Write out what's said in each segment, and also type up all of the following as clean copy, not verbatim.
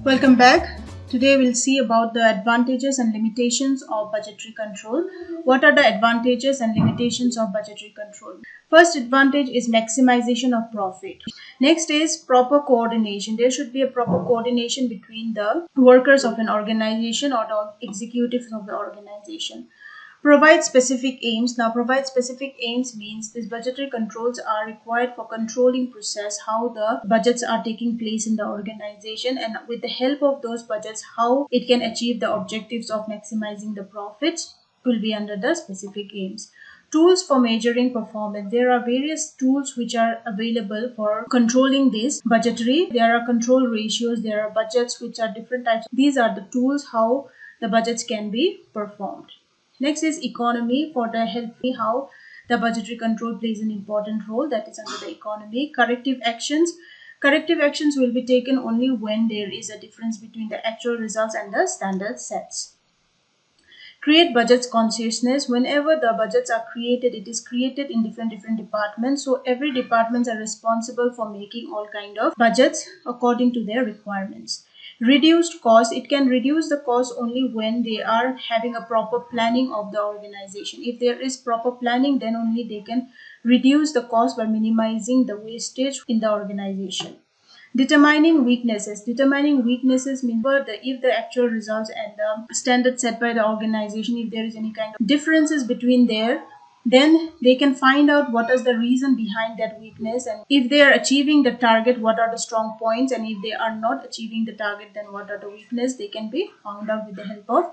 Welcome back. Today we'll see about the advantages and limitations of budgetary control. What are the advantages and limitations of budgetary control? First advantage is maximization of profit. Next is proper coordination. There should be a proper coordination between the workers of an organization or the executives of the organization. Provide specific aims. Now, provide specific aims means these budgetary controls are required for controlling process, how the budgets are taking place in the organization, and with the help of those budgets, how it can achieve the objectives of maximizing the profits will be under the specific aims. Tools for measuring performance. There are various tools which are available for controlling this budgetary. There are control ratios, there are budgets which are different types. These are the tools how the budgets can be performed. Next is economy. For the healthy, how the budgetary control plays an important role, that is under the economy. Corrective actions. Corrective actions will be taken only when there is a difference between the actual results and the standard sets. Create budgets consciousness. Whenever the budgets are created, it is created in different departments. So every departments are responsible for making all kind of budgets according to their requirements. Reduced cost. It can reduce the cost only when they are having a proper planning of the organization. If there is proper planning, then only they can reduce the cost by minimizing the wastage in the organization. Determining weaknesses. Determining weaknesses means if the actual results and the standard set by the organization, if there is any kind of differences between there, then they can find out what is the reason behind that weakness, and if they are achieving the target, what are the strong points, and if they are not achieving the target, then what are the weaknesses. They can be found out with the help of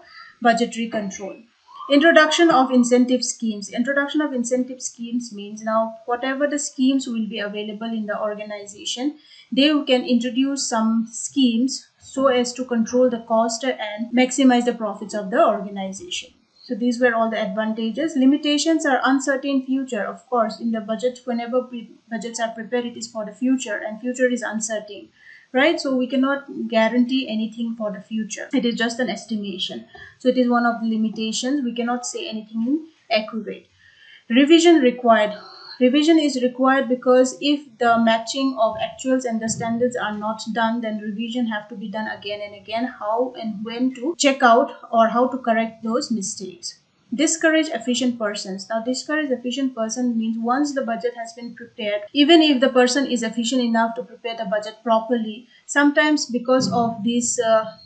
budgetary control. Introduction of incentive schemes. Introduction of incentive schemes means now whatever the schemes will be available in the organization, they can introduce some schemes so as to control the cost and maximize the profits of the organization. So these were all the advantages. Limitations are uncertain future. Of course, in the budget, whenever budgets are prepared, it is for the future, and future is uncertain, right? So we cannot guarantee anything for the future. It is just an estimation. So it is one of the limitations. We cannot say anything accurate. Revision required. Revision is required because if the matching of actuals and the standards are not done, then revision have to be done again and again, how and when to check out or how to correct those mistakes. Discourage efficient persons. Now, discourage efficient person means once the budget has been prepared, even if the person is efficient enough to prepare the budget properly, sometimes because of these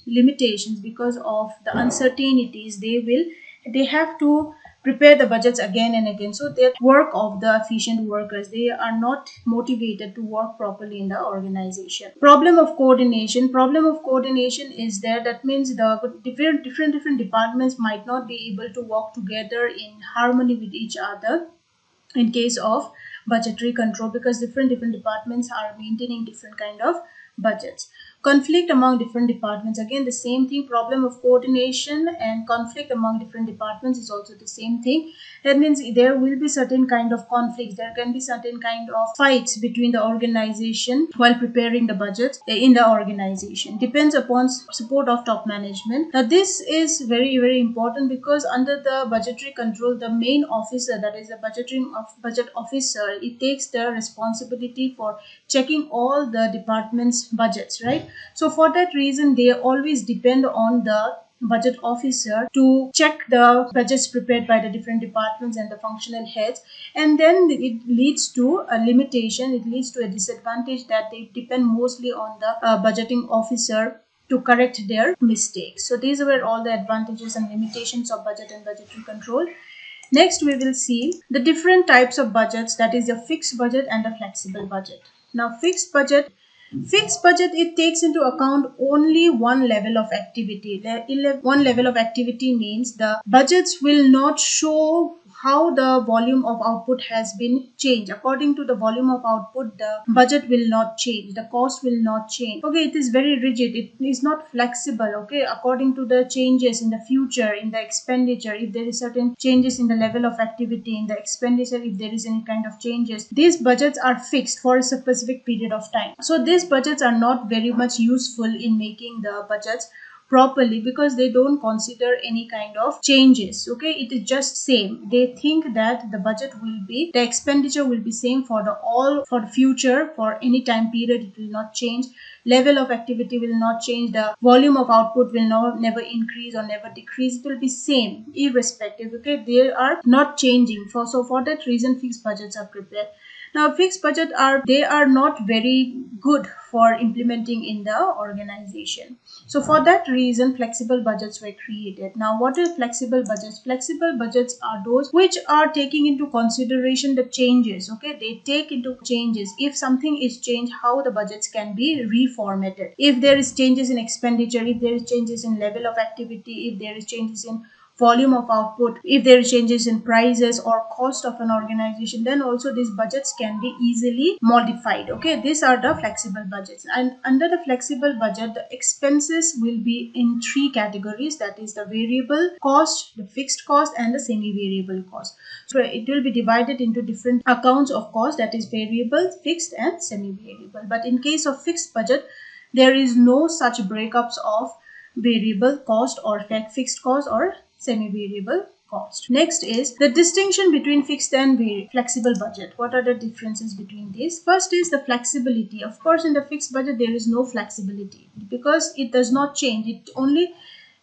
limitations, because of the uncertainties, they have to prepare the budgets again and again. So that work of the efficient workers, they are not motivated to work properly in the organization. Problem of coordination. Problem of coordination is there. That means the different departments might not be able to work together in harmony with each other in case of budgetary control, because different departments are maintaining different kind of budgets. Conflict among different departments, again the same thing. Problem of coordination and conflict among different departments is also the same thing. That means there will be certain kind of conflicts, there can be certain kind of fights between the organization while preparing the budgets in the organization. Depends upon support of top management. Now this is very important, because under the budgetary control, the main officer, that is the budget officer, it takes the responsibility for checking all the departments budgets, right? So for that reason, they always depend on the budget officer to check the budgets prepared by the different departments and the functional heads, and then it leads to a limitation, it leads to a disadvantage, that they depend mostly on the budgeting officer to correct their mistakes. So these were all the advantages and limitations of budget and budgetary control. Next, we will see the different types of budgets, that is a fixed budget and a flexible budget. Now, fixed budget, it takes into account only one level of activity. One level of activity means the budgets will not show how the volume of output has been changed. According to the volume of output, the budget will not change, the cost will not change. Okay, it is very rigid, it is not flexible. Okay, according to the changes in the future, in the expenditure, if there is certain changes in the level of activity, in the expenditure, if there is any kind of changes, these budgets are fixed for a specific period of time. So these budgets are not very much useful in making the budgets properly because they don't consider any kind of changes. Okay, it is just same. They think that the budget will be, the expenditure will be same for the future, for any time period. It will not change, level of activity will not change, the volume of output will never increase or never decrease. It will be same irrespective. Okay, they are not changing. For that reason, fixed budgets are prepared. Now, fixed budget they are not very good for implementing in the organization. So for that reason, flexible budgets were created. Now, what are flexible budgets? Flexible budgets are those which are taking into consideration the changes. Okay, they take into changes. If something is changed, how the budgets can be reformatted. If there is changes in expenditure, if there is changes in level of activity, if there is changes in volume of output, if there are changes in prices or cost of an organization, then also these budgets can be easily modified. Okay, these are the flexible budgets. And under the flexible budget, the expenses will be in three categories, that is the variable cost, the fixed cost, and the semi-variable cost. So it will be divided into different accounts of cost, that is variable, fixed, and semi-variable. But in case of fixed budget, there is no such breakups of variable cost or fixed cost or semi-variable cost. Next is the distinction between fixed and flexible budget. What are the differences between these? First is the flexibility. Of course, in the fixed budget, there is no flexibility because it does not change. It only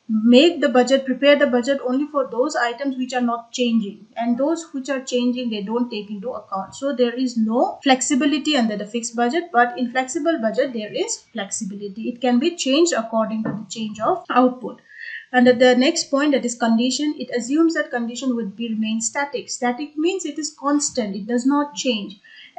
prepare the budget only for those items which are not changing, and those which are changing, they don't take into account. So there is no flexibility under the fixed budget, but in flexible budget, there is flexibility. It can be changed according to the change of output. Under the next point, that is condition, it assumes that condition would be remain static. Static means it is constant, it does not change.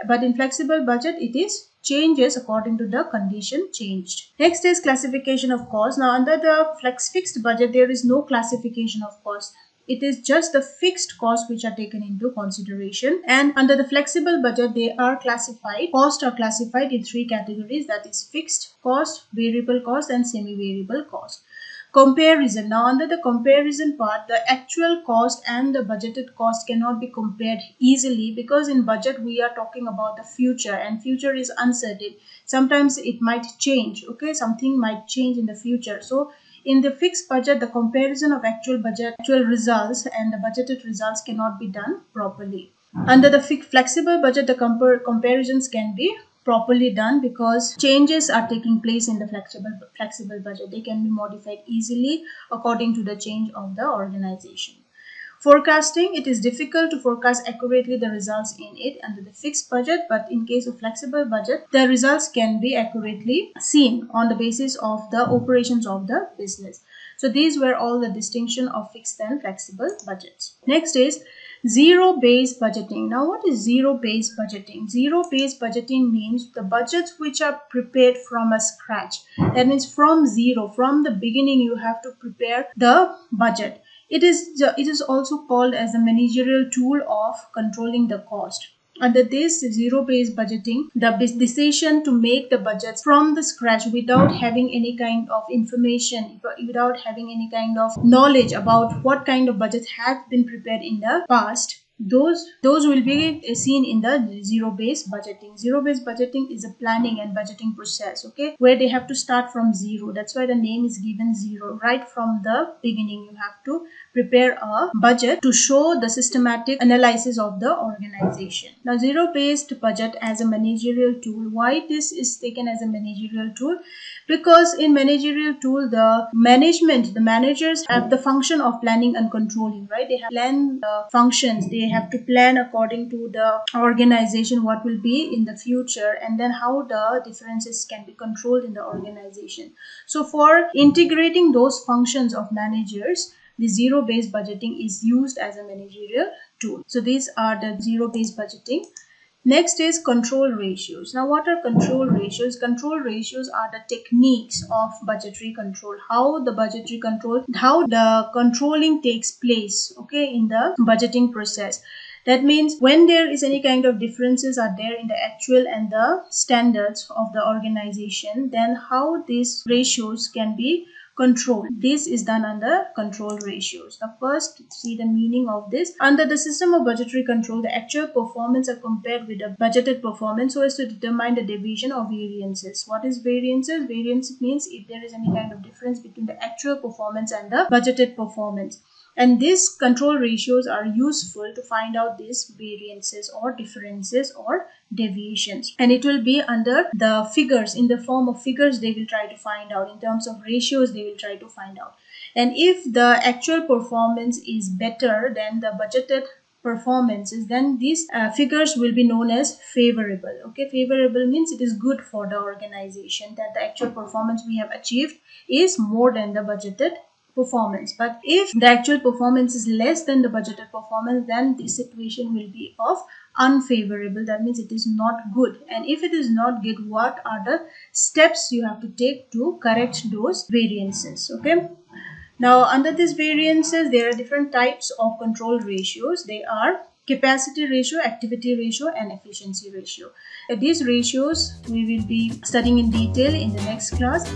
But in flexible budget, it is changes according to the condition changed. Next is classification of cost. Now, under the fixed budget, there is no classification of cost. It is just the fixed costs which are taken into consideration. And under the flexible budget, costs are classified in three categories, that is fixed cost, variable cost, and semi-variable cost. Comparison. Now, under the comparison part, the actual cost and the budgeted cost cannot be compared easily because in budget we are talking about the future, and future is uncertain. Sometimes it might change. Okay, something might change in the future. So in the fixed budget, the comparison of actual results and the budgeted results cannot be done properly. Under the flexible budget, the comparisons can be properly done because changes are taking place in the flexible budget. They can be modified easily according to the change of the organization. Forecasting, it is difficult to forecast accurately the results in it under the fixed budget, but in case of flexible budget, the results can be accurately seen on the basis of the operations of the business. So these were all the distinction of fixed and flexible budgets. Next is zero-based budgeting. Now, what is zero-based budgeting? Zero-based budgeting means the budgets which are prepared from a scratch. That means from zero, from the beginning, you have to prepare the budget. It is also called as a managerial tool of controlling the cost. Under this zero-based budgeting, the decision to make the budgets from the scratch without having any kind of information, without having any kind of knowledge about what kind of budgets have been prepared in the past, those will be seen in the zero-based budgeting. Zero-based budgeting is a planning and budgeting process, okay, where they have to start from zero. That's why the name is given zero. Right from the beginning, you have to prepare a budget to show the systematic analysis of the organization. Now, zero-based budget as a managerial tool. Why this is taken as a managerial tool? Because in managerial tool, the managers have the function of planning and controlling, right? They have plan functions. They have to plan according to the organization what will be in the future, and then how the differences can be controlled in the organization. So for integrating those functions of managers, the zero-based budgeting is used as a managerial tool. So these are the zero-based budgeting. Next is control ratios. Now, what are control ratios? Control ratios are the techniques of budgetary control. How the controlling takes place, okay, in the budgeting process. That means when there is any kind of differences are there in the actual and the standards of the organization, then how these ratios can be control. This is done under control ratios. Now first, see the meaning of this. Under the system of budgetary control, the actual performance are compared with the budgeted performance so as to determine the deviation or variances. What is variances? Variance means if there is any kind of difference between the actual performance and the budgeted performance. And these control ratios are useful to find out these variances or differences or deviations. And it will be under the figures, in the form of figures they will try to find out. In terms of ratios they will try to find out. And if the actual performance is better than the budgeted performances, then these figures will be known as favorable. Okay, favorable means it is good for the organization, that the actual performance we have achieved is more than the budgeted performance. But if the actual performance is less than the budgeted performance, then the situation will be of unfavorable. That means it is not good. And if it is not good, what are the steps you have to take to correct those variances? Okay. Now under these variances, there are different types of control ratios. They are capacity ratio, activity ratio, and efficiency ratio. These ratios we will be studying in detail in the next class.